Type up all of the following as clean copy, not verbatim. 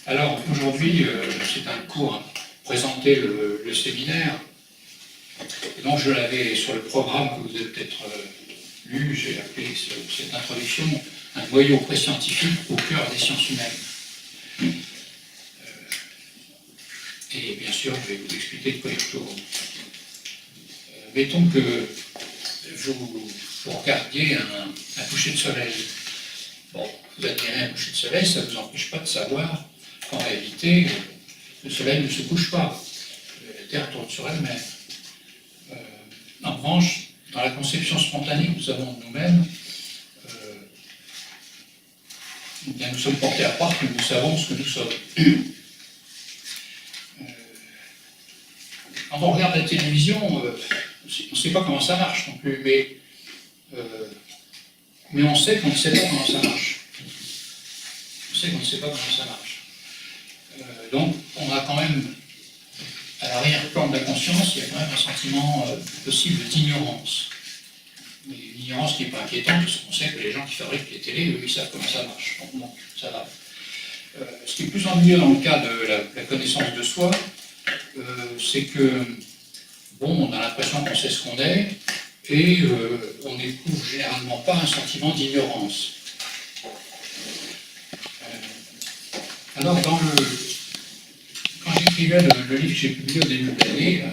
Alors aujourd'hui, c'est un cours pour présenter le séminaire. Et donc je l'avais sur le programme que vous avez peut-être lu, j'ai appelé cette introduction un noyau pré-scientifique au cœur des sciences humaines. Et bien sûr, je vais vous expliquer de quoi il retourne. Mettons que vous regardiez un coucher de soleil. Bon, vous admirez un coucher de soleil, ça ne vous empêche pas de savoir qu'en réalité, le soleil ne se couche pas. La Terre tourne sur elle-même. En revanche, dans la conception spontanée que nous avons de nous-mêmes, nous sommes portés à croire que nous savons ce que nous sommes. Quand on regarde la télévision, on ne sait pas comment ça marche non plus, mais on sait qu'on ne sait pas comment ça marche. On sait qu'on ne sait pas comment ça marche. Donc, on a quand même, à l'arrière-plan de la conscience, il y a quand même un sentiment possible d'ignorance. Mais une ignorance qui n'est pas inquiétante, parce qu'on sait que les gens qui fabriquent les télés, eux, ils savent comment ça marche. Donc, ça va. Ce qui est plus ennuyeux dans le cas de la connaissance de soi, c'est que, bon, on a l'impression qu'on sait ce qu'on est, et on n'éprouve généralement pas un sentiment d'ignorance. Alors, quand j'écrivais le livre que j'ai publié au début de l'année,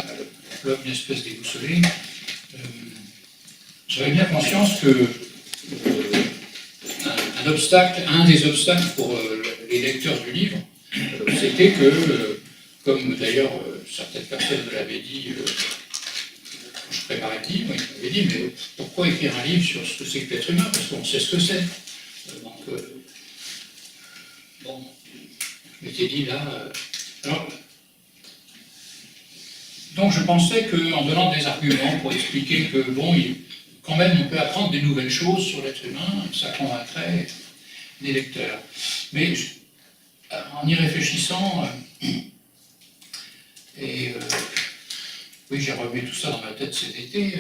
L'homme, une espèce déboussolé, j'avais bien conscience que un des obstacles pour les lecteurs du livre, c'était que, comme d'ailleurs certaines personnes me l'avaient dit quand je préparais le livre, ils m'avaient dit, mais pourquoi écrire un livre sur ce que c'est que l'être humain, parce qu'on sait ce que c'est. Bon, je m'étais dit là... donc je pensais qu'en donnant des arguments pour expliquer que, bon, quand même, on peut apprendre des nouvelles choses sur l'être humain, ça convaincrait les lecteurs. Mais en y réfléchissant, oui, j'ai remis tout ça dans ma tête cet été,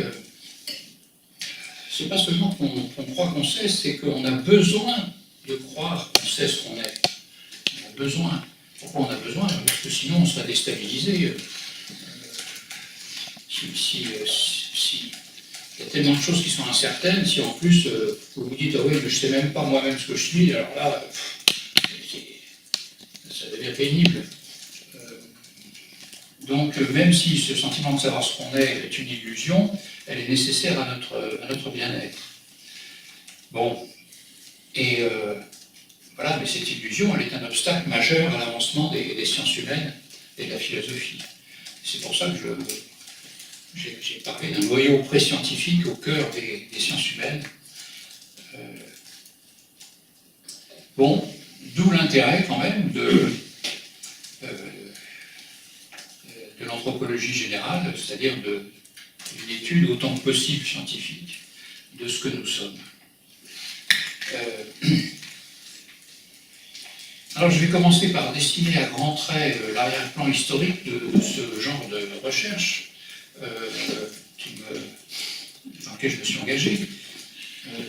c'est pas seulement qu'on croit qu'on sait, c'est qu'on a besoin de croire qu'on sait ce qu'on est. On a besoin. Pourquoi on a besoin? Parce que sinon on serait déstabilisé. Il y a tellement de choses qui sont incertaines, si en plus vous vous dites, ah oui, mais je ne sais même pas moi-même ce que je suis, alors là, ça devient pénible. Donc, même si ce sentiment de savoir ce qu'on est une illusion, elle est nécessaire à notre bien-être. Bon, et voilà, mais cette illusion, elle est un obstacle majeur à l'avancement des sciences humaines et de la philosophie. C'est pour ça que j'ai parlé d'un noyau pré-scientifique au cœur des sciences humaines. Bon, d'où l'intérêt quand même de l'anthropologie générale, c'est-à-dire d'une étude autant que possible scientifique de ce que nous sommes. Alors je vais commencer par dessiner à grands traits l'arrière-plan historique de ce genre de recherche dans lequel je me suis engagé.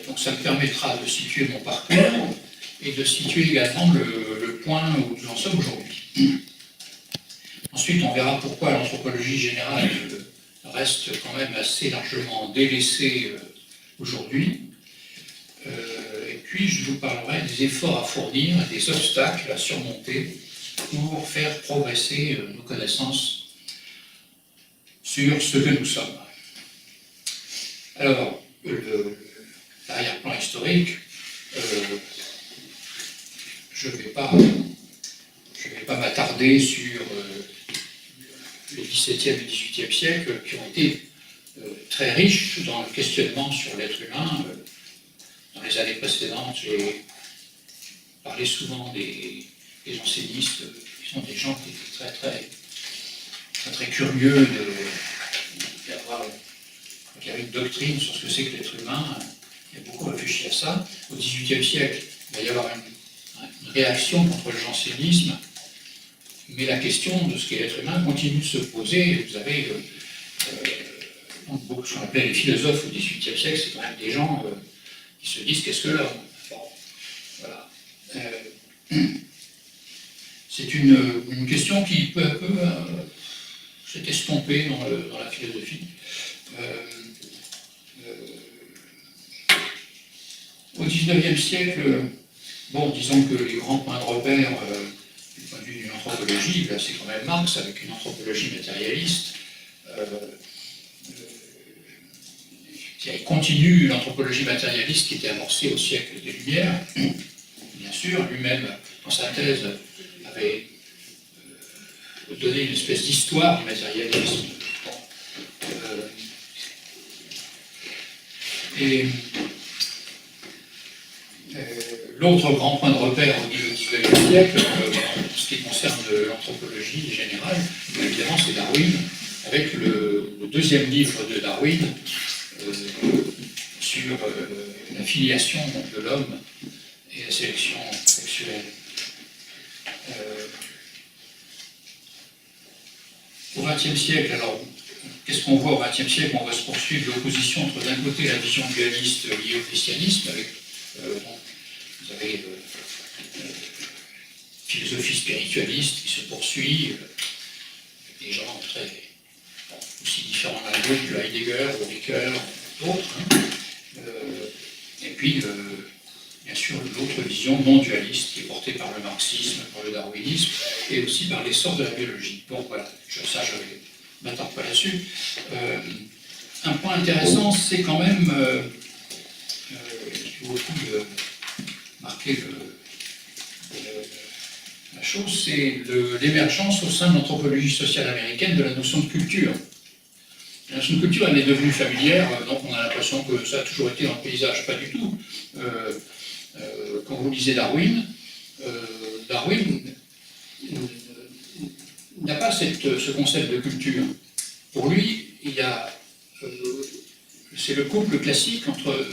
Donc ça me permettra de situer mon parcours et de situer également le point où nous en sommes aujourd'hui. Ensuite, on verra pourquoi l'anthropologie générale reste quand même assez largement délaissée aujourd'hui. Et puis, je vous parlerai des efforts à fournir et des obstacles à surmonter pour faire progresser nos connaissances sur ce que nous sommes. Alors, l'arrière-plan historique, je ne vais pas m'attarder sur les XVIIe et XVIIIe siècles qui ont été très riches dans le questionnement sur l'être humain. Dans les années précédentes, j'ai parlé souvent des jansénistes, qui sont des gens qui étaient très curieux d'avoir une doctrine sur ce que c'est que l'être humain. Il a beaucoup réfléchi à ça. Au XVIIIe siècle, il va y avoir une réaction contre le jansénisme, mais la question de ce qu'est l'être humain continue de se poser. Vous avez ce qu'on appelait les philosophes au XVIIIe siècle, c'est quand même des gens qui se disent qu'est-ce que l'homme. Bon, voilà. c'est une question qui peu à peu s'est estompée dans la philosophie. Au XIXe siècle, bon, disons que les grands points de repère du point de vue d'une anthropologie, là c'est quand même Marx avec une anthropologie matérialiste. Il continue l'anthropologie matérialiste qui était amorcée au siècle des Lumières. Bien sûr, lui-même, dans sa thèse, avait donné une espèce d'histoire du matérialisme. Et l'autre grand point de repère au niveau du XIXe siècle, en ce qui concerne l'anthropologie générale, évidemment, c'est Darwin, avec le deuxième livre de Darwin sur la filiation de l'homme et la sélection sexuelle. Au XXe siècle, alors, qu'est-ce qu'on voit au XXe siècle? On va se poursuivre l'opposition entre d'un côté la vision dualiste liée au christianisme, avec vous avez philosophie spiritualiste qui se poursuit, des gens très aussi différents l'un de l'autre, que Heidegger, Ricoeur, d'autres. Et puis, bien sûr, l'autre vision non dualiste qui est portée par le marxisme, par le darwinisme, et aussi par l'essor de la biologie. Bon, voilà, ça, je vais m'attarde pas là-dessus. Un point intéressant, c'est quand même, qui vaut le coup de marquer la chose, c'est l'émergence au sein de l'anthropologie sociale américaine de la notion de culture. La notion de culture, elle est devenue familière, donc on a l'impression que ça a toujours été dans le paysage, pas du tout. Quand vous lisez Darwin, Darwin n'a pas ce concept de culture. Pour lui, c'est le couple classique entre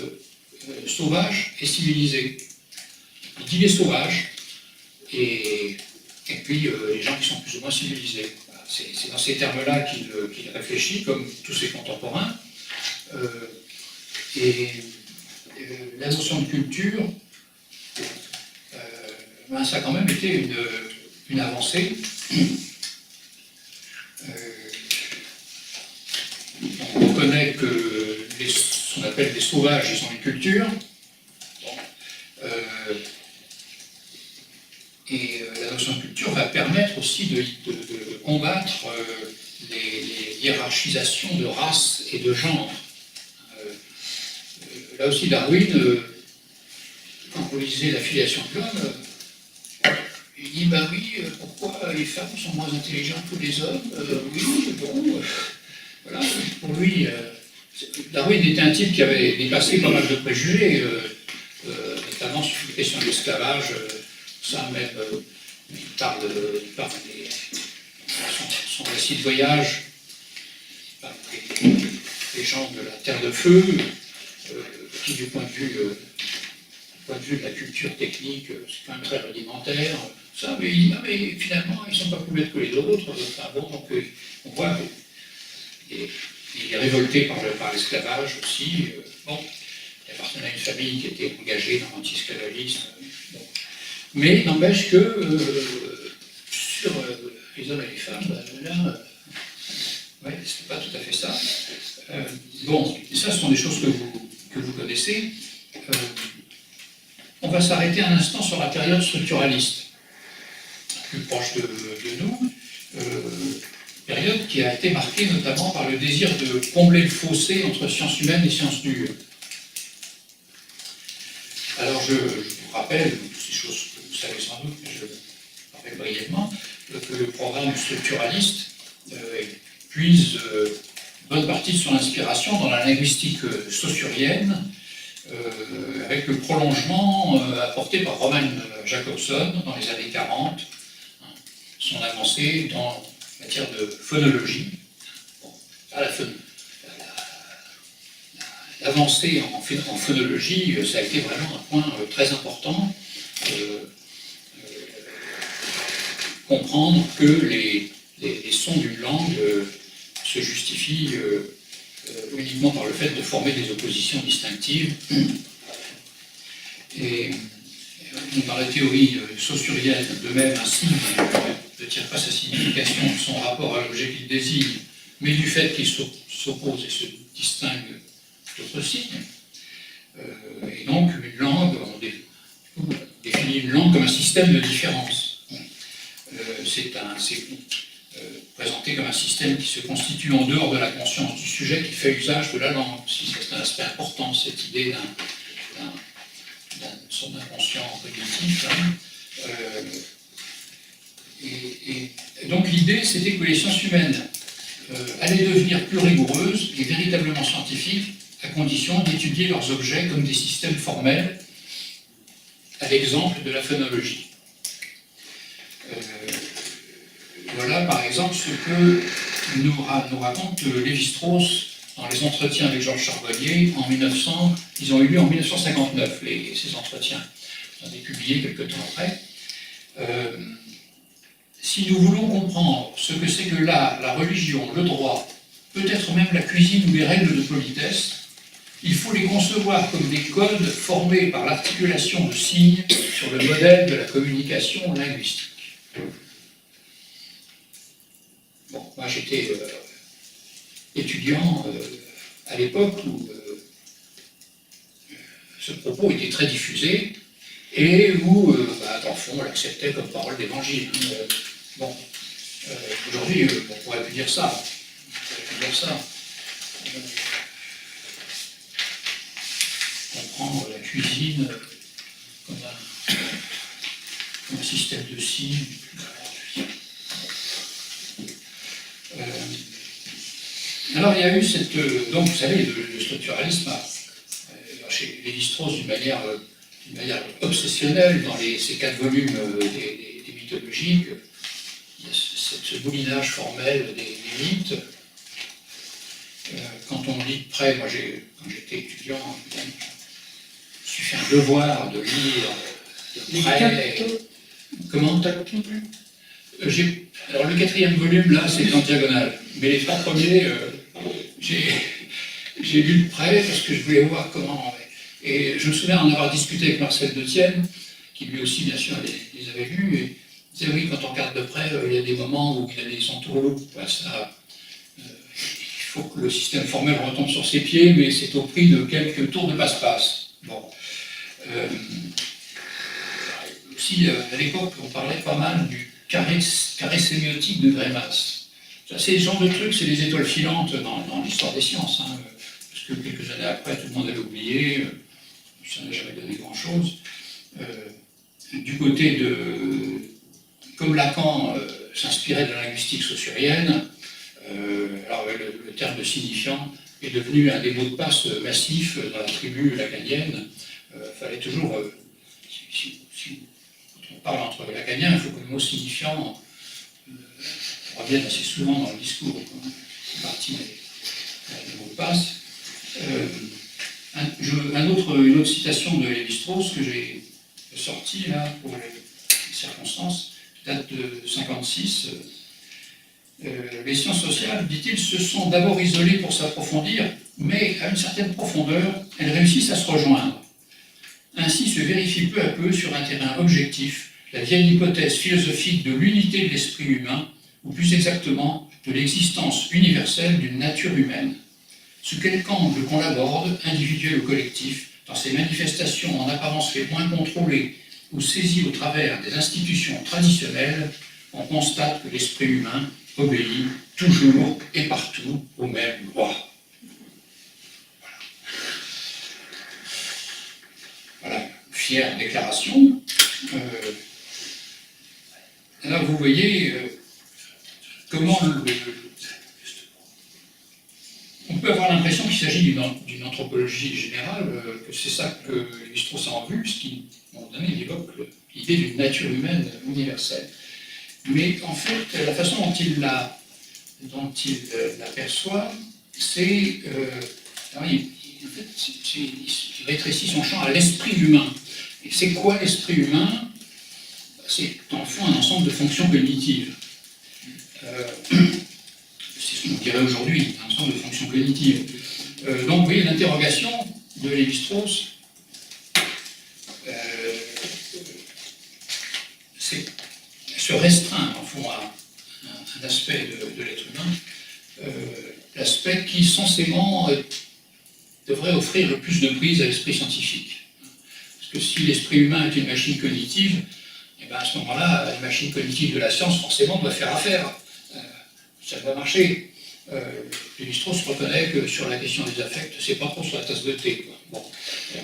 sauvage et civilisé. Il dit les sauvages, et puis les gens qui sont plus ou moins civilisés. Voilà, c'est dans ces termes-là qu'il réfléchit, comme tous ses contemporains. La notion de culture, ça a quand même été une avancée. On reconnaît que ce qu'on appelle des sauvages, ils ont une culture. Et la notion de culture va permettre aussi de combattre les hiérarchisations de race et de genre. Là aussi, Darwin, quand vous lisez la filiation de l'homme, il dit, ben oui, pourquoi les femmes sont moins intelligentes que les hommes? Oui, bon, voilà, pour lui, Darwin était un type qui avait dépassé pas mal de préjugés, notamment sur les questions de l'esclavage. Ça même, il parle son récit de voyage, les gens de la Terre de Feu, qui du point de vue de la culture technique, c'est quand même très rudimentaire. Ça, mais il dit, ah, mais finalement, ils ne sont pas plus bêtes que les autres. Enfin, bon, donc, on voit qu'il est révolté par l'esclavage aussi. Bon, il appartenait à une famille qui était engagée dans l'anti-esclavagisme. Bon. Mais n'empêche que sur les hommes et les femmes, là, ouais, c'est pas tout à fait ça. Bon, ça, ce sont des choses que vous connaissez. On va s'arrêter un instant sur la période structuraliste, plus proche de nous, période qui a été marquée notamment par le désir de combler le fossé entre sciences humaines et sciences dures. Alors je vous rappelle, ces choses que vous savez sans doute, mais je rappelle brièvement, que le programme structuraliste puise bonne partie de son inspiration dans la linguistique saussurienne, avec le prolongement apporté par Roman Jacobson dans les années 40, son avancée dans la matière de phonologie. Bon, l'avancée en phonologie, ça a été vraiment un point très important. Comprendre que les sons d'une langue se justifient uniquement par le fait de former des oppositions distinctives. Et dans la théorie saussurienne, de même un signe ne tire pas sa signification de son rapport à l'objet qu'il désigne, mais du fait qu'il s'oppose et se distingue d'autres signes. Et donc, une langue, on définit une langue comme un système de différence. C'est présenté comme un système qui se constitue en dehors de la conscience du sujet qui fait usage de la langue. Si c'est un aspect important, cette idée de son inconscient cognitif. Et donc l'idée, c'était que les sciences humaines allaient devenir plus rigoureuses et véritablement scientifiques à condition d'étudier leurs objets comme des systèmes formels, à l'exemple de la phonologie. Voilà par exemple ce que nous raconte Lévi-Strauss dans les entretiens avec Georges Charbonnier en 1900. Ils ont eu lieu en 1959, ces entretiens. Ils ont été publiés quelque temps après. Si nous voulons comprendre ce que c'est que l'art, la religion, le droit, peut-être même la cuisine ou les règles de politesse, il faut les concevoir comme des codes formés par l'articulation de signes sur le modèle de la communication linguistique. Bon, moi j'étais étudiant à l'époque où ce propos était très diffusé et où, dans le fond, on l'acceptait comme parole d'évangile. Bon, aujourd'hui, on pourrait plus dire ça. Comprendre la cuisine comme un système de signes. Alors il y a eu cette... donc vous savez, le structuralisme, chez Lévi-Strauss d'une manière obsessionnelle, dans ces 4 volumes des mythologiques, il y a ce moulinage formel des mythes. Quand on lit de près, moi quand j'étais étudiant, je me suis fait un devoir de lire de près. Comment t'as compris? Alors le 4e volume, là, c'est en diagonale. Mais les 3 premiers, j'ai lu de près parce que je voulais voir comment... Et je me souviens en avoir discuté avec Marcel Detienne, qui lui aussi, bien sûr, les avait lus, et il disait, oui, quand on regarde de près, il y a des moments où il a des entourloupes. Il faut que le système formel retombe sur ses pieds, mais c'est au prix de quelques tours de passe-passe. Bon. Aussi, à l'époque, on parlait pas mal du carré sémiotique de Grémas. C'est le genre de truc, c'est les étoiles filantes dans l'histoire des sciences, parce que quelques années après, tout le monde avait oublié, ça n'a jamais donné grand-chose. Du côté de... Comme Lacan s'inspirait de la linguistique saussurienne, alors le terme de signifiant est devenu un des mots de passe massifs dans la tribu lacanienne. Fallait toujours... quand on parle entre lacaniens, il faut que le mot signifiant revienne assez souvent dans le discours, c'est partie des mots de passe. Une autre citation de Lévi-Strauss que j'ai sortie là pour les circonstances, date de 1956. Les sciences sociales, dit-il, se sont d'abord isolées pour s'approfondir, mais à une certaine profondeur, elles réussissent à se rejoindre. Ainsi se vérifie peu à peu sur un terrain objectif la vieille hypothèse philosophique de l'unité de l'esprit humain, ou plus exactement de l'existence universelle d'une nature humaine. Sous quelque angle qu'on l'aborde, individuel ou collectif, dans ses manifestations en apparence les moins contrôlées ou saisies au travers des institutions traditionnelles, on constate que l'esprit humain obéit toujours et partout aux mêmes lois. Voilà, fière déclaration. Alors vous voyez comment on peut avoir l'impression qu'il s'agit d'une anthropologie générale, que c'est ça que Lévi-Strauss a en vue, puisqu'il, à un moment donné, il évoque l'idée d'une nature humaine universelle. Mais en fait, la façon dont il l'aperçoit, c'est... il rétrécit son champ à l'esprit humain. Et c'est quoi l'esprit humain? C'est en fond un ensemble de fonctions cognitives. C'est ce qu'on dirait aujourd'hui, un ensemble de fonctions cognitives. Donc vous voyez l'interrogation de Lévi-Strauss se restreint, en fond, à un aspect de l'être humain, l'aspect qui, censément, devrait offrir le plus de prise à l'esprit scientifique. Parce que si l'esprit humain est une machine cognitive, et bien à ce moment-là, la machine cognitive de la science, forcément, doit faire affaire. Ça doit marcher. Lévi-Strauss reconnaît que sur la question des affects, c'est pas trop sur la tasse de thé, quoi. Bon,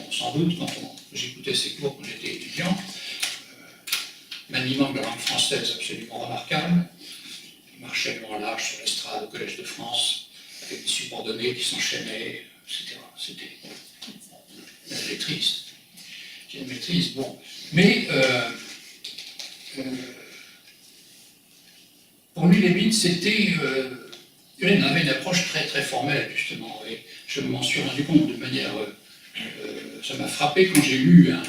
on s'en doute, quand j'écoutais ses cours quand j'étais étudiant, maniement de la langue française absolument remarquable, il marchait long large sur l'estrade au Collège de France, avec des subordonnés qui s'enchaînaient, etc. C'était la maîtrise. J'ai une maîtrise, bon. Mais pour lui, Lévin, c'était. Il avait une approche très très formelle, justement, et je m'en suis rendu compte de manière. Ça m'a frappé quand j'ai lu un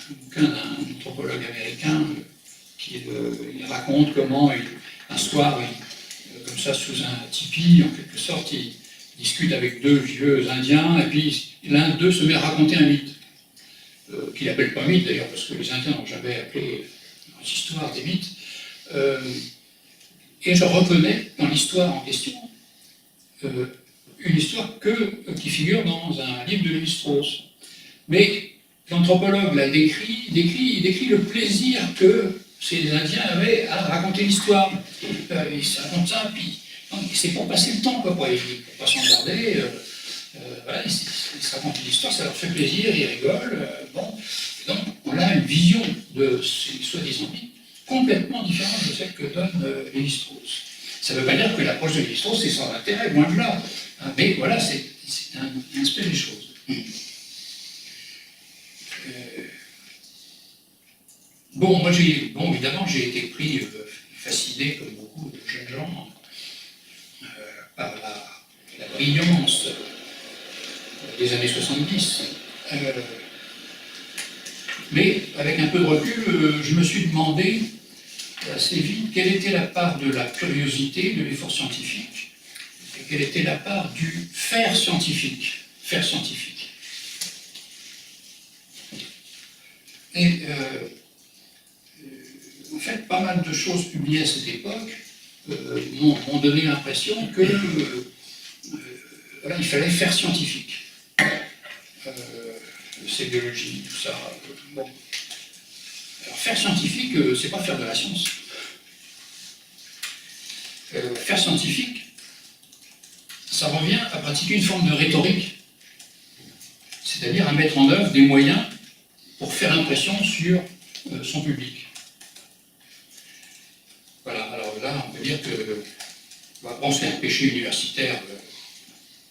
bouquin d'un anthropologue américain qui il raconte comment, un soir, comme ça, sous un tipi, en quelque sorte, il discute avec deux vieux Indiens, et puis l'un d'eux se met à raconter un mythe, qu'il n'appelle pas mythe d'ailleurs, parce que les Indiens n'ont jamais appelé les histoires des mythes. Et je reconnais dans l'histoire en question une histoire qui figure dans un livre de Lévi-Strauss. Mais l'anthropologue l'a il décrit le plaisir que ces Indiens avaient à raconter l'histoire. Ils se racontent ça, puis c'est pour passer le temps, quoi, pour pas s'emmerder. Voilà, ils se racontent l'histoire, ça leur fait plaisir, ils rigolent. Bon. Donc, on a une vision de ces soi-disant mythes complètement différente de celle que donne Lévi-Strauss. Ça ne veut pas dire que l'approche de Lévi-Strauss est sans intérêt, loin de là. Mais voilà, c'est un aspect des choses. Bon, moi, évidemment, j'ai été pris, fasciné, comme beaucoup de jeunes gens, par la brillance des années 70. Mais avec un peu de recul, je me suis demandé assez vite quelle était la part de la curiosité, de l'effort scientifique, et quelle était la part du faire scientifique. Faire scientifique. Et en fait, pas mal de choses publiées à cette époque m'ont donné l'impression que voilà, il fallait faire scientifique. C'est biologie, tout ça. Bon. Alors, faire scientifique, c'est pas faire de la science. Faire scientifique, ça revient à pratiquer une forme de rhétorique, c'est-à-dire à mettre en œuvre des moyens pour faire impression sur son public. Voilà, alors là, on peut dire que bon, c'est un péché universitaire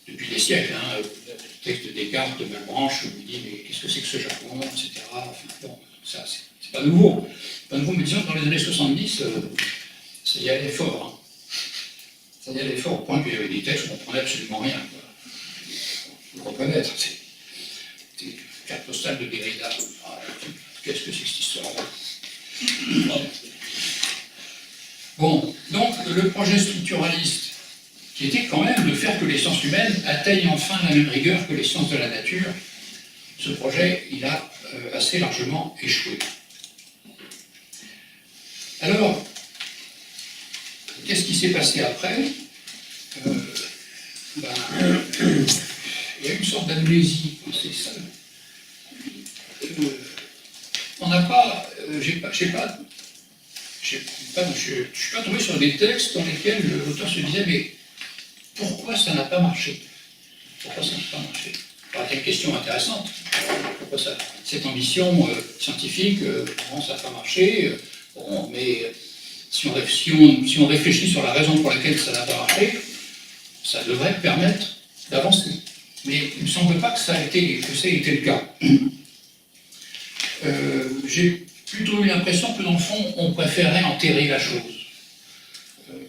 depuis des siècles. Hein, le texte de Descartes, de Malebranche, on me dit mais qu'est-ce que c'est que ce Japon, etc. Enfin, bon, ça, c'est pas nouveau. Pas nouveau, mais disons que dans les années 70, ça y allait fort. Hein. Ça y allait fort au point qu'il y avait des textes où on ne comprenait absolument rien. Il faut le reconnaître. C'est une carte postale de Derrida. Ah, qu'est-ce que c'est que cette histoire-là? Bon, donc le projet structuraliste, qui était quand même de faire que les sciences humaines atteignent enfin la même rigueur que les sciences de la nature, ce projet, il a assez largement échoué. Alors, qu'est-ce qui s'est passé après? Il y a une sorte d'amnésie, c'est ça. On n'a pas, je ne suis pas tombé sur des textes dans lesquels l'auteur se disait mais pourquoi ça n'a pas marché? Pourquoi ça n'a pas marché? C'est une question intéressante. Pourquoi ça? Cette ambition scientifique, comment ça n'a pas marché? Bon, mais si on réfléchit sur la raison pour laquelle ça n'a pas marché, ça devrait permettre d'avancer. Mais il ne me semble pas que ça ait été le cas. J'ai plutôt eu l'impression que dans le fond, on préférait enterrer la chose.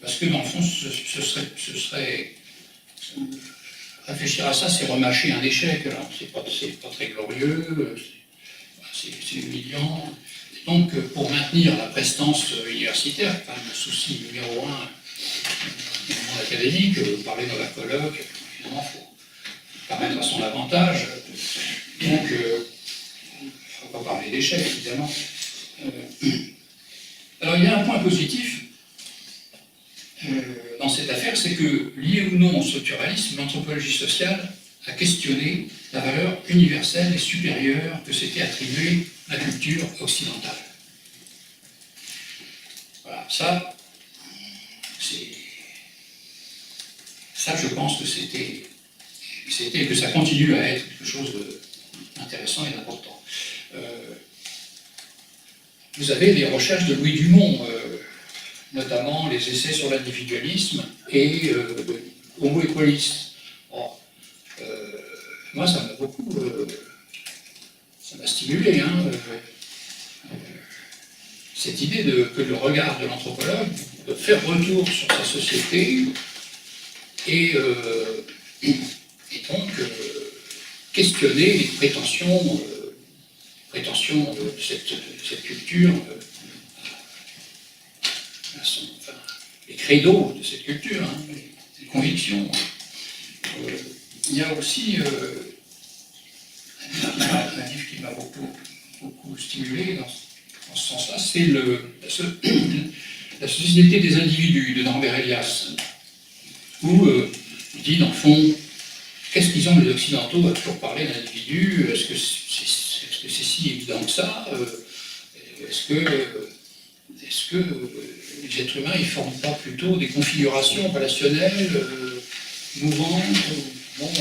Parce que dans le fond, ce serait réfléchir à ça, c'est remâcher un échec. Alors, c'est pas très glorieux, c'est humiliant. Et donc, pour maintenir la prestance universitaire, quand même le souci numéro un du monde académique, parler dans la colloque, évidemment, il faut paraître à son avantage. Donc, il ne faut pas parler d'échec, évidemment. Alors il y a un point positif dans cette affaire, c'est que, lié ou non au structuralisme, l'anthropologie sociale a questionné la valeur universelle et supérieure que s'était attribuée la culture occidentale. Voilà, ça, je pense que c'était et que ça continue à être quelque chose d'intéressant et d'important. Vous avez les recherches de Louis Dumont, notamment les essais sur l'individualisme et Homo equalis. Bon, moi, ça m'a beaucoup ça m'a stimulé, hein, cette idée que le regard de l'anthropologue, de faire retour sur sa société et donc questionner les prétentions de cette culture, les credos de cette culture, hein, les convictions. Il y a aussi un livre qui m'a beaucoup stimulé dans ce sens-là, c'est la Société des individus de Norbert Elias, où il dit, dans le fond, qu'est-ce qu'ils ont les Occidentaux à toujours parler d'individus? Est-ce que c'est si évident que ça? Est-ce que les êtres humains ne forment pas plutôt des configurations relationnelles, mouvantes? Bon,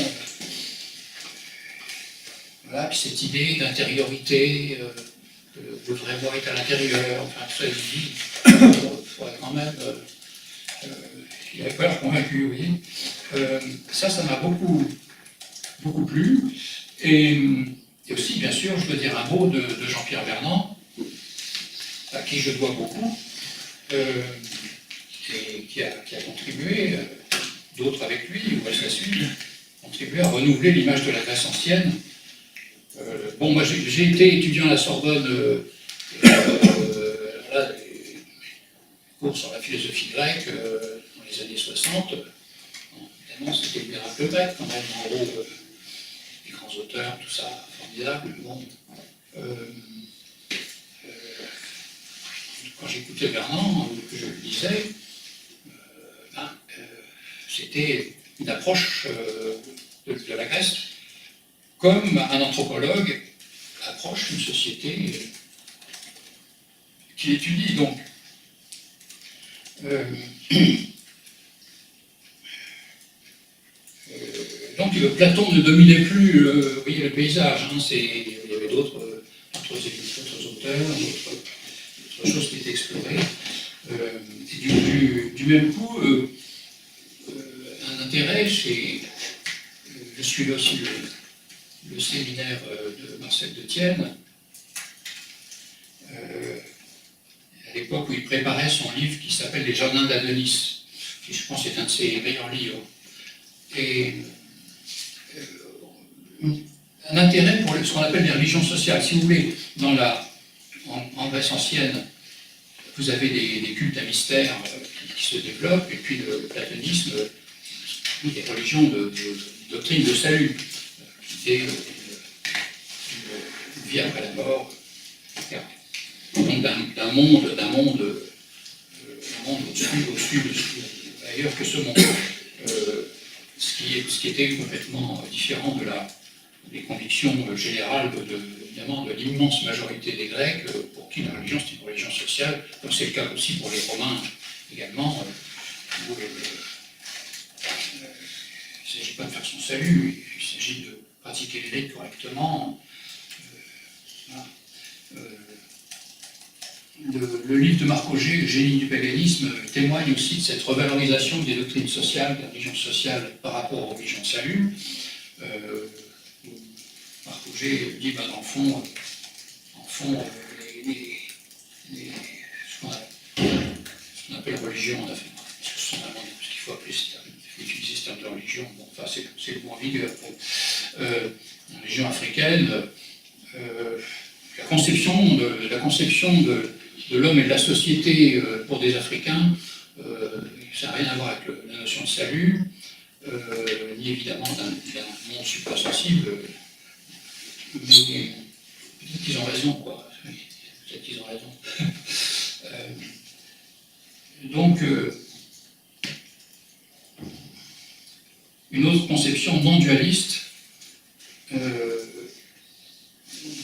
voilà, puis cette idée d'intériorité, le vrai moi est à l'intérieur, enfin, tout ça, il dit, il faudrait quand même. Il n'avait pas l'air convaincu, vous voyez. Ça m'a beaucoup plu. Et aussi, bien sûr, je veux dire un mot de Jean-Pierre Vernant, à qui je dois beaucoup, et qui a contribué, d'autres avec lui, ou à sa suite, contribué à renouveler l'image de la Grèce ancienne. Bon, moi j'ai été étudiant à la Sorbonne, là, des cours sur la philosophie grecque dans les années 60. Évidemment, c'était le miracle grec, quand même, en gros, les grands auteurs, tout ça, formidable. Bon, quand j'écoutais Vernant, que je le lisais, c'était une approche de la Grèce comme un anthropologue approche une société qu'il étudie. Donc, Platon ne dominait plus vous voyez, le paysage. Hein, il y avait d'autres auteurs, d'autres choses qui étaient explorées. Et du même coup, un intérêt chez... je suivais aussi le séminaire de Marcel Detienne, à l'époque où il préparait son livre qui s'appelle Les Jardins d'Adonis, qui je pense est un de ses meilleurs livres. Et un intérêt pour ce qu'on appelle les religions sociales. Si vous voulez, en Grèce ancienne, vous avez des cultes à mystère qui se développent, et puis le platonisme, des religions de doctrine de salut, qui est une vie après la mort, etc. Donc d'un monde au-dessus, ailleurs que ce monde. Ce qui était complètement différent des convictions générales évidemment de l'immense majorité des Grecs, pour qui la religion c'était une religion sociale, comme c'est le cas aussi pour les Romains également, où il ne s'agit pas de faire son salut, il s'agit de pratiquer les rites correctement. Voilà. Le livre de Marc Auger, Le génie du paganisme, témoigne aussi de cette revalorisation des doctrines sociales, des religions sociales par rapport aux religions de salut. Marc Auger dit, dans le fond, ce qu'on appelle religion, on a fait, ce qu'il faut appeler, il faut utiliser ce terme de religion, bon, enfin, c'est le mot en vigueur. La religion africaine, la conception de l'homme et de la société pour des Africains, ça n'a rien à voir avec la notion de salut, ni évidemment d'un monde suprasensible, mais peut-être qu'ils ont raison, quoi. Peut-être qu'ils ont raison. Donc, une autre conception non dualiste,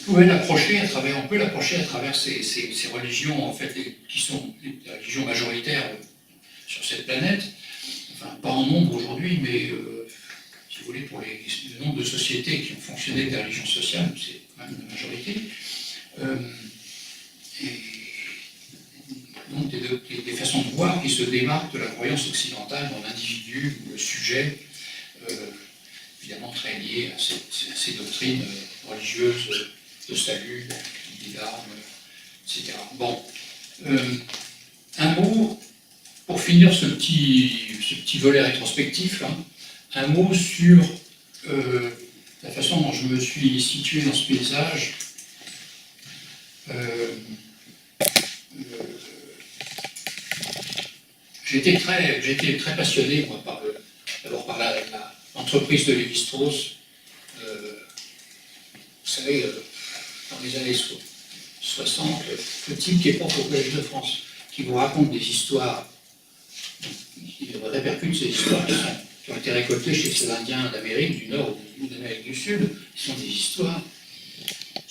on peut l'approcher à travers ces religions, en fait, qui sont les religions majoritaires sur cette planète, enfin, pas en nombre aujourd'hui, mais si vous voulez, pour le nombre de sociétés qui ont fonctionné avec des religions sociales, c'est quand même la majorité. Et donc des façons de voir qui se démarquent de la croyance occidentale dans l'individu ou le sujet, évidemment très lié à ces doctrines religieuses de salut, d'armes, etc. Bon, un mot, pour finir ce petit volet rétrospectif, hein, un mot sur la façon dont je me suis situé dans ce paysage. J'ai été très passionné, moi, d'abord par l'entreprise de Lévi-Strauss. Vous savez, dans les années 60, le type qui est prof au Collège de France, qui vous raconte des histoires, qui répercute ces histoires qui ont été récoltées chez ces Indiens d'Amérique du Nord ou d'Amérique du Sud, qui sont des histoires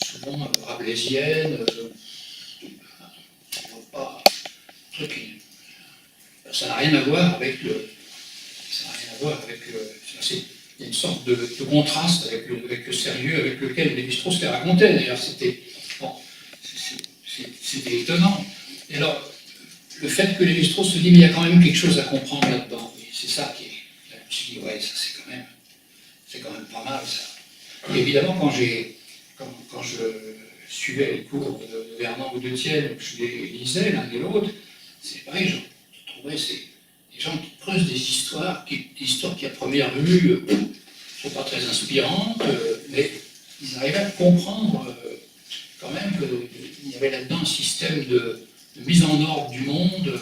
souvent rabelaisiennes, pas trucs. Ça n'a rien à voir avec le. Il y a une sorte de contraste avec le sérieux avec lequel Lévi-Strauss les racontait. D'ailleurs, c'était étonnant. Et alors, le fait que Lévi-Strauss se dit, mais il y a quand même quelque chose à comprendre là-dedans. C'est ça qui est. Je me suis dit, ouais, ça c'est quand même pas mal, ça. Et évidemment, quand je suivais les cours de Vernon ou de Thiel, je les lisais l'un et l'autre, c'est pareil, je trouvais des gens qui creusent des histoires qui à première vue ne sont pas très inspirantes, mais ils arrivaient à comprendre quand même qu'il y avait là-dedans un système de mise en ordre du monde,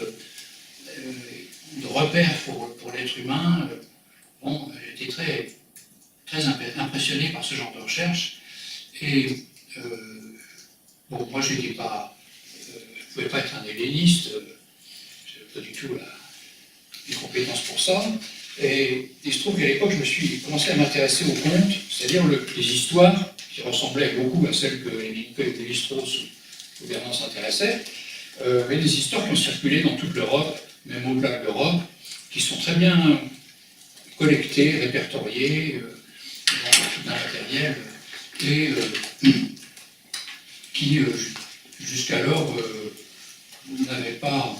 de repères pour l'être humain. Bon, j'étais très impressionné par ce genre de recherche. Et bon, moi je ne pouvais pas être un helléniste, je n'avais pas du tout les compétences pour ça. Et il se trouve qu'à l'époque, je me suis commencé à m'intéresser aux contes, c'est-à-dire les histoires qui ressemblaient beaucoup à celles que Lévi-Strauss ou Vernon s'intéressaient, mais des histoires qui ont circulé dans toute l'Europe, même au-delà de l'Europe, qui sont très bien collectées, répertoriées, dans tout un matériel, et qui, jusqu'alors, n'avaient pas.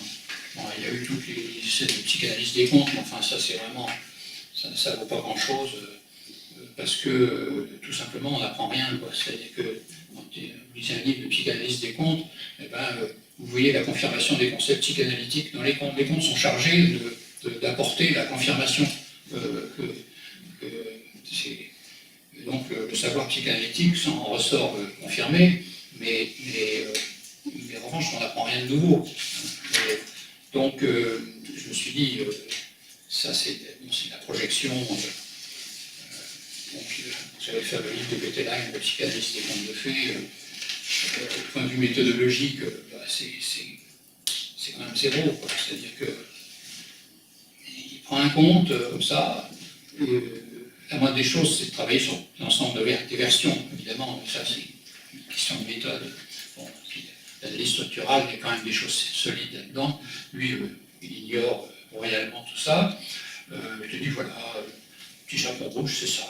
Bon, il y a eu toutes les psychanalyses des contes, mais enfin, ça, c'est vraiment. Ça ne vaut pas grand-chose, parce que, tout simplement, on n'apprend rien, quoi. C'est-à-dire que, quand vous lisez un livre de psychanalyse des contes, eh ben, vous voyez la confirmation des concepts psychanalytiques dans les contes. Les contes sont chargés d'apporter la confirmation donc le savoir psychanalytique s'en ressort confirmé, mais en revanche, on n'apprend rien de nouveau. Donc, je me suis dit, ça c'est la projection. J'avais fait le livre de Bettelheim, la psychanalyse des contes de fées. Du point de vue méthodologique, c'est quand même zéro. C'est-à-dire qu'il prend un conte comme ça. La moindre des choses, c'est de travailler sur l'ensemble des versions, évidemment, ça c'est une question de méthode. Bon, l'analyse structurale, il y a quand même des choses solides là-dedans. Lui, il ignore royalement tout ça. Je te dis, voilà, petit chapeau rouge, c'est ça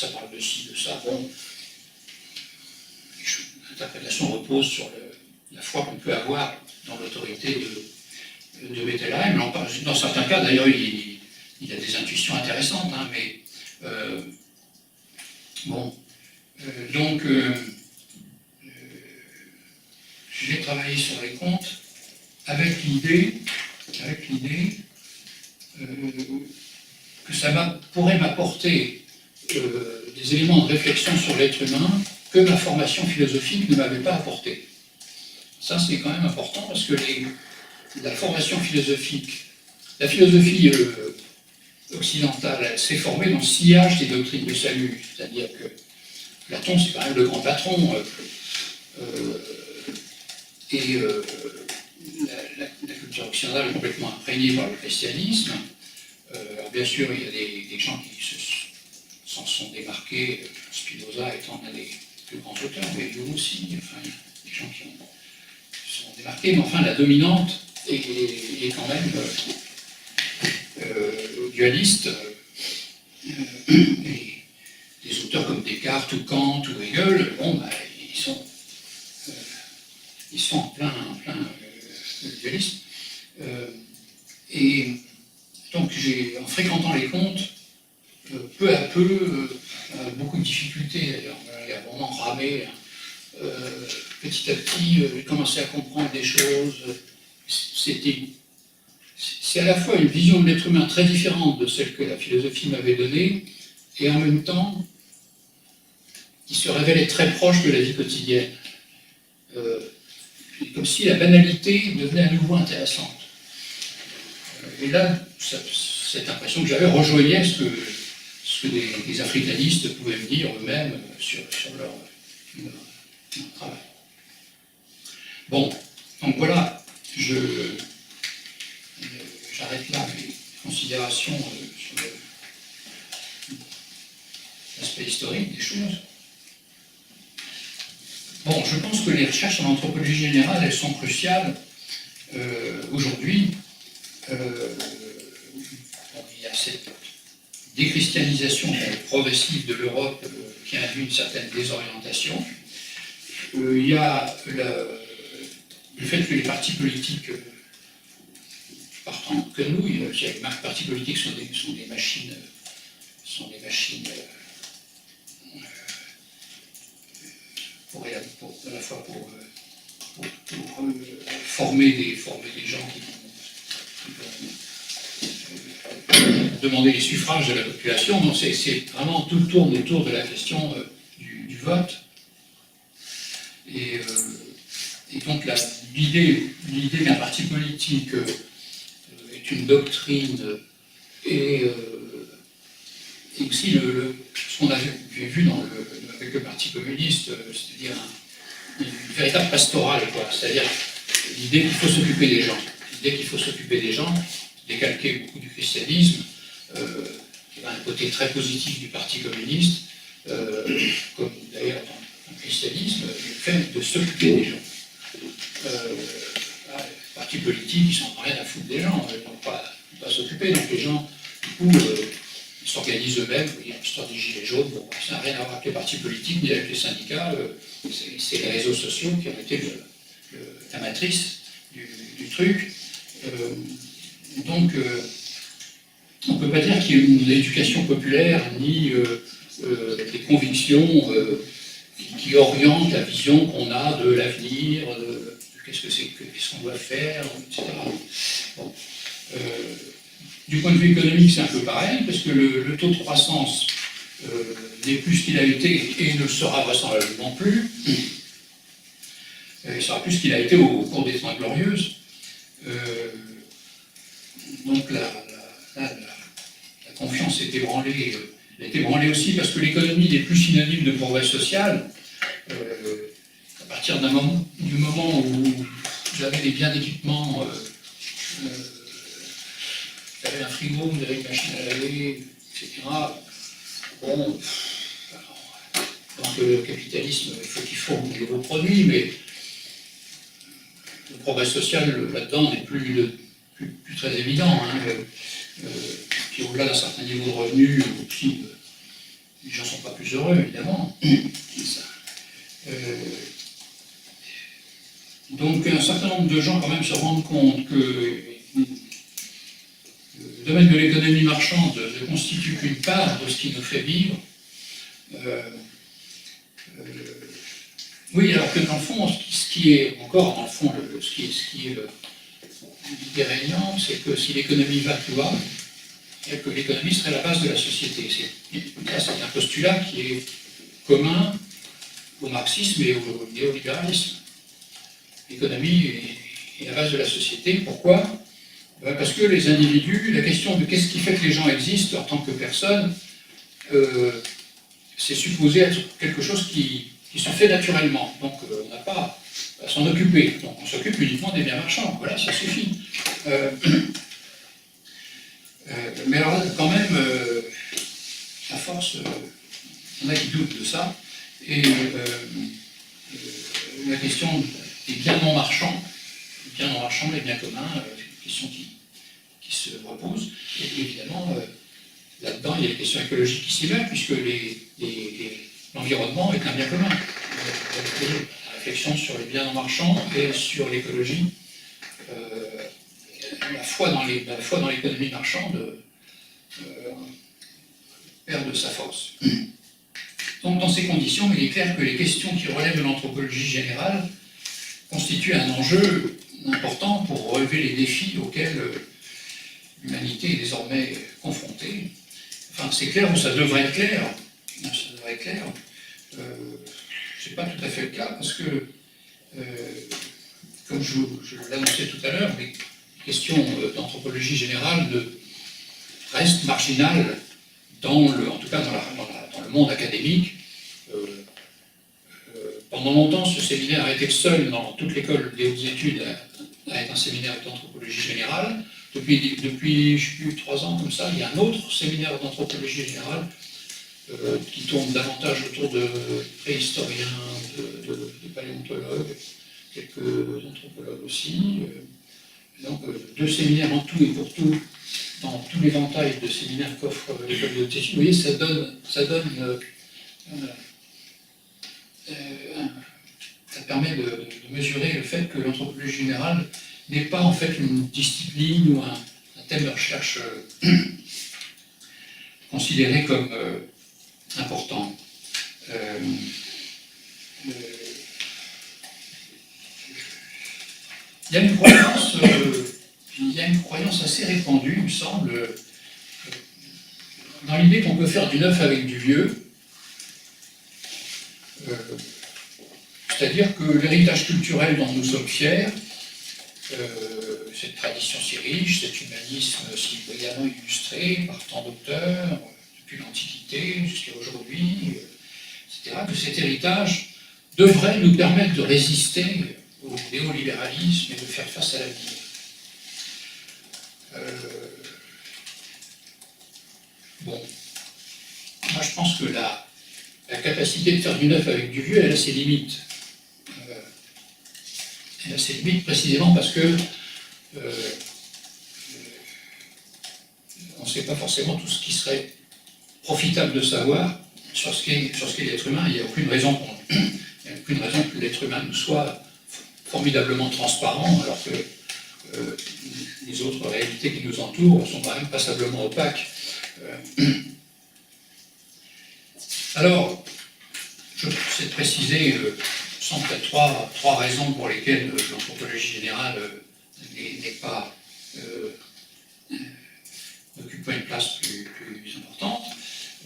parle de ci, de ça. Bon, l'interprétation repose sur la foi qu'on peut avoir dans l'autorité de Bettelheim. Dans certains cas, d'ailleurs, il a des intuitions intéressantes, hein, mais bon, donc j'ai travaillé sur les contes avec l'idée que ça pourrait m'apporter des éléments de réflexion sur l'être humain que ma formation philosophique ne m'avait pas apporté. Ça, c'est quand même important parce que la formation philosophique, la philosophie occidentale, elle s'est formée dans le sillage des doctrines du salut, c'est-à-dire que Platon, c'est quand même le grand patron, et la culture occidentale complètement imprégnée par le christianisme. Alors bien sûr, il y a des gens qui s'en sont démarqués, Spinoza étant l'un des plus grands auteurs, mais Jung aussi, enfin, il y a des gens qui se sont démarqués, mais enfin la dominante est quand même dualiste. Et des auteurs comme Descartes ou Kant ou Hegel, bon, bah, ils sont en plein dualisme. Et donc, en fréquentant les contes, peu à peu, beaucoup de difficultés d'ailleurs, il y a vraiment ramé. Petit à petit, j'ai commencé à comprendre des choses. C'est à la fois une vision de l'être humain très différente de celle que la philosophie m'avait donnée, et en même temps, qui se révélait très proche de la vie quotidienne. Comme si la banalité devenait à nouveau intéressante. Et là, cette impression que j'avais rejoignait ce que des africanistes pouvaient me dire eux-mêmes sur leur travail. Bon, donc voilà, j'arrête là mes considérations sur l'aspect historique des choses. Bon, je pense que les recherches en anthropologie générale, elles sont cruciales aujourd'hui. Il y a cette déchristianisation progressive de l'Europe qui induit une certaine désorientation. Il y a le fait que les partis politiques partant que nous, les partis politiques sont des machines, à la fois pour former des gens qui vont demander les suffrages de la population. Donc c'est vraiment tout tourne autour de la question du vote. Et donc l'idée qu'un parti politique est une doctrine et aussi ce qu'on avait vu avec le Parti communiste, c'est-à-dire une véritable pastorale, c'est-à-dire l'idée qu'il faut s'occuper des gens. L'idée qu'il faut s'occuper des gens, décalquer beaucoup du christianisme, qui a un côté très positif du Parti communiste, comme d'ailleurs dans le christianisme, le fait de s'occuper des gens. Les partis politiques, ils n'en ont rien à foutre des gens, ils n'ont pas s'occuper, donc les gens, du coup, ils s'organisent eux-mêmes. Il y a l'histoire des gilets jaunes, bon, ça n'a rien à voir avec les partis politiques ni avec les syndicats, c'est les réseaux sociaux qui ont été la matrice du truc. Donc, on ne peut pas dire qu'il y ait une éducation populaire ni des convictions qui orientent la vision qu'on a de l'avenir, de qu'est-ce qu'on doit faire, etc. Bon. Du point de vue économique, c'est un peu pareil, parce que le taux de croissance n'est plus ce qu'il a été et ne sera vraisemblablement plus. Il sera plus ce qu'il a été au cours des 30 Glorieuses. Donc la confiance est ébranlée. Elle est ébranlée aussi parce que l'économie n'est plus synonyme de progrès social. À partir du moment où vous avez des biens d'équipement, vous avez un frigo, vous avez une machine à laver, etc. Bon, donc le capitalisme, il faut qu'il fournisse de nouveaux produits, mais le progrès social là-dedans n'est plus très évident. Puis au-delà d'un certain niveau de revenus, aussi, les gens ne sont pas plus heureux, évidemment. Donc un certain nombre de gens quand même se rendent compte que le domaine de l'économie marchande ne constitue qu'une part de ce qui nous fait vivre. Oui, alors que dans le fond, ce qui est encore, dans le fond, ce qui est l'idée régnante, c'est que si l'économie va plus bas, et que l'économie serait la base de la société. C'est un postulat qui est commun au marxisme et au néolibéralisme. L'économie est la base de la société. Pourquoi ? Parce que les individus, la question de qu'est-ce qui fait que les gens existent en tant que personnes, c'est supposé être quelque chose qui se fait naturellement. Donc on n'a pas à s'en occuper. Donc on s'occupe uniquement des biens marchands, voilà, ça suffit. Mais alors là, quand même, à force, on a qui doutent de ça, et la question des biens non marchands, les biens communs, une question qui se repose, et évidemment, là-dedans, il y a une question écologique qui s'y mêle, puisque l'environnement est un bien commun. La réflexion sur les biens non marchands et sur l'écologie, la foi dans l'économie marchande perd de sa force. Donc, dans ces conditions, il est clair que les questions qui relèvent de l'anthropologie générale constituent un enjeu important pour relever les défis auxquels l'humanité est désormais confrontée. Enfin, c'est clair, ou ça devrait être clair. C'est pas tout à fait le cas, parce que, comme je l'annonçais tout à l'heure, les questions d'anthropologie générale restent marginales en tout cas dans le monde académique. Pendant longtemps, ce séminaire a été le seul dans toute l'école des hautes études à être un séminaire d'anthropologie générale. Depuis je sais plus, 3 ans comme ça, il y a un autre séminaire d'anthropologie générale qui tourne davantage autour de préhistoriens, de paléontologues, quelques anthropologues aussi. Donc 2 séminaires en tout et pour tout, dans tout l'éventail de séminaires qu'offre l'école des hautes études. Vous voyez, ça permet de mesurer le fait que l'anthropologie générale n'est pas en fait une discipline ou un thème de recherche considéré comme important. Il y a une croyance assez répandue, il me semble, dans l'idée qu'on peut faire du neuf avec du vieux. C'est-à-dire que l'héritage culturel dont nous sommes fiers, cette tradition si riche, cet humanisme si brillamment illustré par tant d'auteurs, depuis l'Antiquité jusqu'à aujourd'hui, etc., que cet héritage devrait nous permettre de résister au néolibéralisme et de faire face à l'avenir. Bon, moi je pense que la capacité de faire du neuf avec du vieux, elle a ses limites. Elle a ses limites précisément parce que on ne sait pas forcément tout ce qui serait profitable de savoir sur ce qu'est l'être humain. Il n'y a aucune raison que l'être humain nous soit formidablement transparent, alors que les autres réalités qui nous entourent sont quand même passablement opaques. Alors, je sais préciser, sans peut-être trois raisons pour lesquelles l'anthropologie générale n'occupe pas une place plus importante.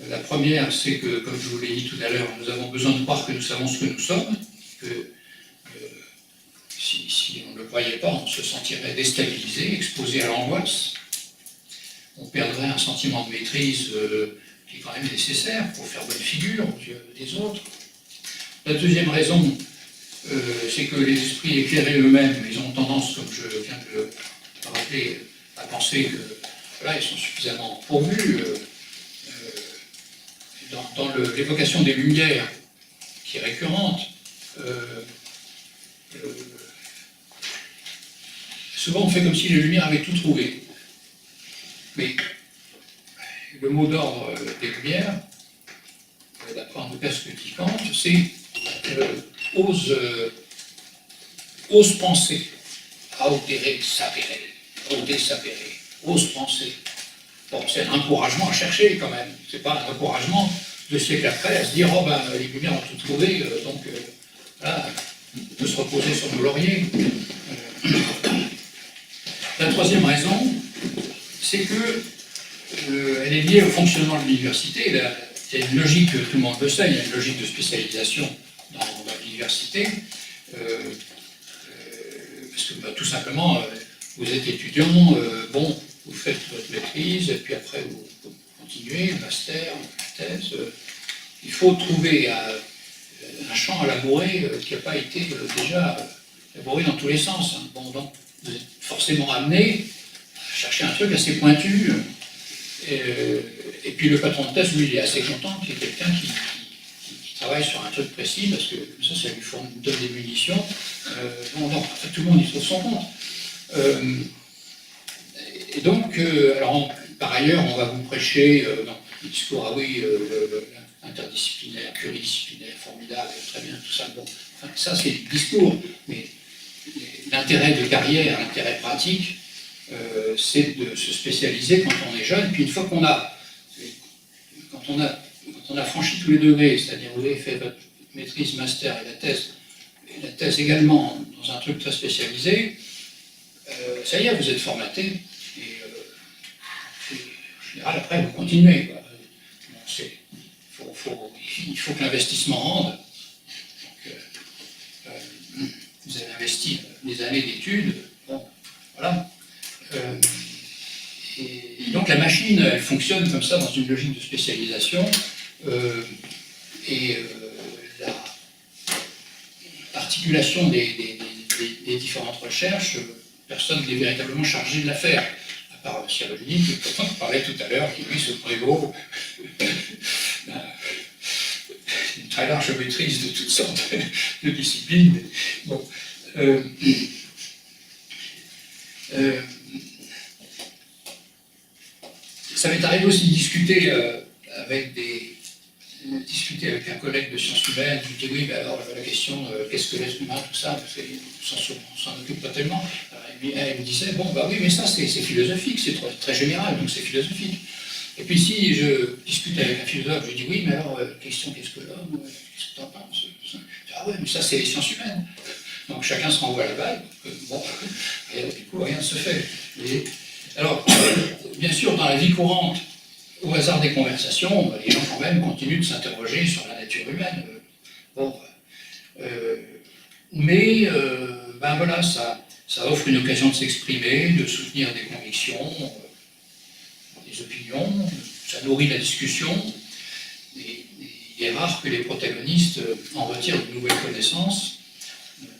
La première, c'est que, comme je vous l'ai dit tout à l'heure, nous avons besoin de croire que nous savons ce que nous sommes, que si on ne le croyait pas, on se sentirait déstabilisé, exposé à l'angoisse. On perdrait un sentiment de maîtrise qui est quand même nécessaire pour faire bonne figure aux yeux des autres. La deuxième raison, c'est que les esprits éclairés eux-mêmes, ils ont tendance, comme je viens de le rappeler, à penser que voilà, ils sont suffisamment pourvus. Dans l'évocation des Lumières, qui est récurrente, souvent on fait comme si les Lumières avaient tout trouvé. Mais le mot d'ordre des Lumières, d'après en tout cas ce que dit Kant, c'est ose penser, autere sapere, ose penser. Bon, c'est un encouragement à chercher quand même. C'est pas un encouragement 2 siècles après à se dire oh ben les Lumières ont tout trouvé, donc voilà, on peut se reposer sur nos lauriers. La troisième raison, c'est que elle est liée au fonctionnement de l'université. Il y a une logique, tout le monde le sait, il y a une logique de spécialisation dans l'université, parce que tout simplement, vous êtes étudiant, bon, vous faites votre maîtrise, et puis après vous continuez, le master, la thèse. Il faut trouver un champ à labourer qui n'a pas été déjà élaboré dans tous les sens. Hein. Bon, donc, vous êtes forcément amené à chercher un truc assez pointu. Et puis le patron de thèse, lui, il est assez content qu'il y ait quelqu'un qui travaille sur un truc précis, parce que ça lui donne des munitions. Bon, en fait, tout le monde y trouve son compte. Et donc, par ailleurs, on va vous prêcher dans le discours, ah oui, interdisciplinaire, pluridisciplinaire, formidable, très bien, tout ça. Bon, enfin, ça, c'est le discours. Mais l'intérêt de carrière, l'intérêt pratique, c'est de se spécialiser quand on est jeune. Puis une fois quand on a franchi tous les degrés, c'est-à-dire vous avez fait votre maîtrise, master et la thèse également dans un truc très spécialisé, ça y est, vous êtes formaté. Et en général, après, vous continuez. Quoi. Bon, il faut que l'investissement rende. Donc, vous avez investi des années d'études. Bon, voilà. Et donc la machine, elle fonctionne comme ça dans une logique de spécialisation. L'articulation des différentes recherches, personne n'est véritablement chargé de la faire. À part Cyrulnik, dont on parlait tout à l'heure, qui lui se prévaut une très large maîtrise de toutes sortes de disciplines. Bon. Ça m'est arrivé aussi de discuter avec un collègue de sciences humaines. Je lui dis oui, mais alors la question, qu'est-ce que l'être humain, tout ça, parce qu'on s'en occupe pas tellement. Elle me disait, bon, bah oui, mais ça c'est philosophique, c'est très général, donc c'est philosophique. Et puis si je discute avec un philosophe, je lui dis oui, mais alors, question, qu'est-ce que l'homme, qu'est-ce que t'en penses? Ah ouais, mais ça c'est les sciences humaines. Donc chacun se renvoie la balle, bon, et du coup rien ne se fait. Alors, bien sûr, dans la vie courante, au hasard des conversations, les gens quand même continuent de s'interroger sur la nature humaine. Bon, mais ben voilà, ça offre une occasion de s'exprimer, de soutenir des convictions, des opinions, ça nourrit la discussion. Et il est rare que les protagonistes en retirent de nouvelles connaissances.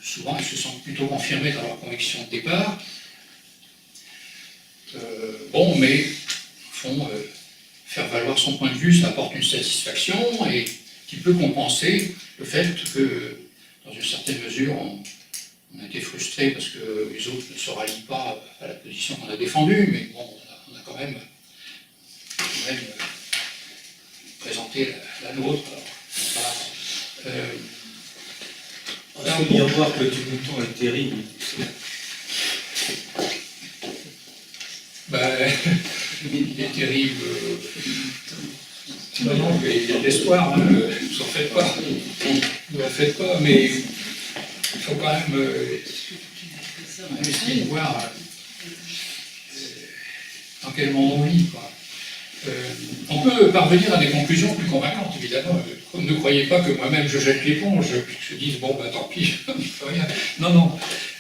Souvent, ils se sentent plutôt confirmés dans leurs convictions de départ. Bon, mais au fond, faire valoir son point de vue, ça apporte une satisfaction et qui peut compenser le fait que, dans une certaine mesure, on a été frustré parce que les autres ne se rallient pas à la position qu'on a défendue, mais bon, on a quand même présenté la nôtre. Alors, voilà. Ce miroir que tu montres est terrible. Ben, il est terrible. Non, mais il y a de l'espoir, hein, ne vous en faites pas. Ne vous en faites pas, mais il faut quand même essayer de voir dans quel monde on vit. Quoi. On peut parvenir à des conclusions plus convaincantes, évidemment. Ne croyez pas que moi-même je jette l'éponge, que je dise bon, ben tant pis, je ne fais rien. Non, non.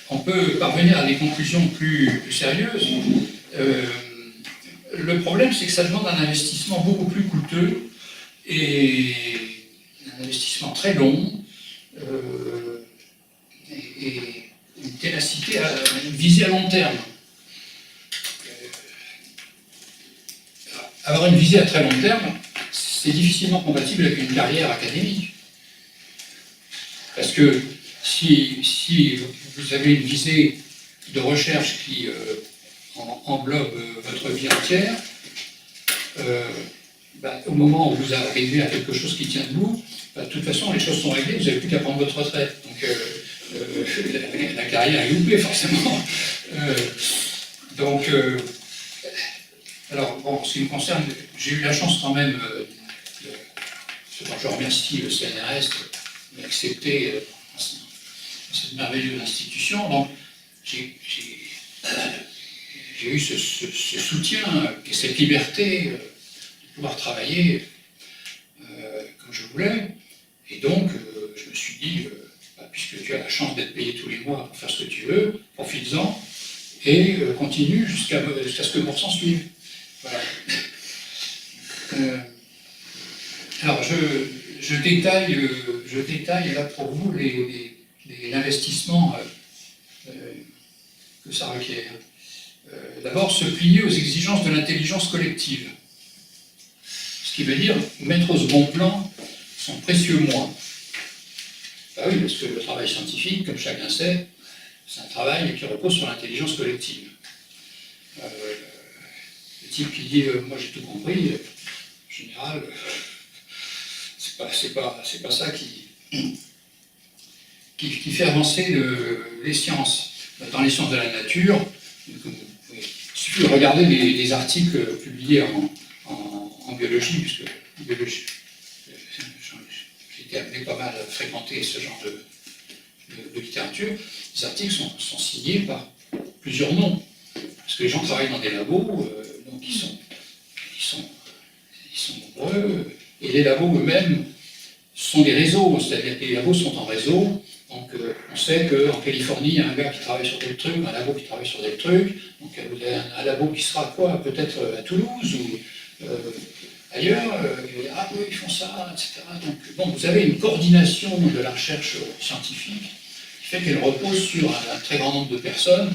On peut parvenir à des conclusions plus sérieuses. Le problème, c'est que ça demande un investissement beaucoup plus coûteux et un investissement très long et une ténacité, une visée à long terme. Avoir une visée à très long terme, c'est difficilement compatible avec une carrière académique. Parce que si vous avez une visée de recherche qui englobe votre vie entière, au moment où vous arrivez à quelque chose qui tient debout, de toute façon, les choses sont réglées, vous n'avez plus qu'à prendre votre retraite. Donc, la carrière est loupée, forcément. Alors, bon, en ce qui me concerne, j'ai eu la chance quand même, je remercie le CNRS d'accepter cette merveilleuse institution. Donc, j'ai eu ce soutien et cette liberté de pouvoir travailler comme je voulais. Et donc, je me suis dit, puisque tu as la chance d'être payé tous les mois pour faire ce que tu veux, profites-en et continue jusqu'à ce que le bourse s'en suive. Voilà. Alors, je détaille là pour vous l'investissement que ça requiert. D'abord, se plier aux exigences de l'intelligence collective. Ce qui veut dire mettre au second plan son précieux moi. Ben oui, parce que le travail scientifique, comme chacun sait, c'est un travail qui repose sur l'intelligence collective. Le type qui dit moi j'ai tout compris, en général, c'est pas ça qui fait avancer les sciences. Dans les sciences de la nature, il suffit de regarder les articles publiés en biologie, puisque en biologie, j'ai été amené pas mal à fréquenter ce genre de littérature. Les articles sont signés par plusieurs noms, parce que les gens travaillent dans des labos, donc ils sont nombreux, et les labos eux-mêmes sont des réseaux, c'est-à-dire que les labos sont en réseau. Donc on sait qu'en Californie, il y a un gars qui travaille sur des trucs, un labo qui travaille sur des trucs, donc vous avez un labo qui sera quoi, peut-être à Toulouse ou ailleurs, ah oui, ils font ça, etc. Donc bon, vous avez une coordination de la recherche scientifique qui fait qu'elle repose sur un très grand nombre de personnes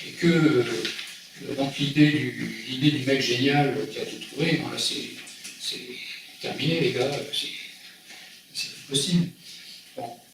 et que donc l'idée du mec génial qui a tout trouvé, ben là c'est terminé les gars, c'est possible. Bon.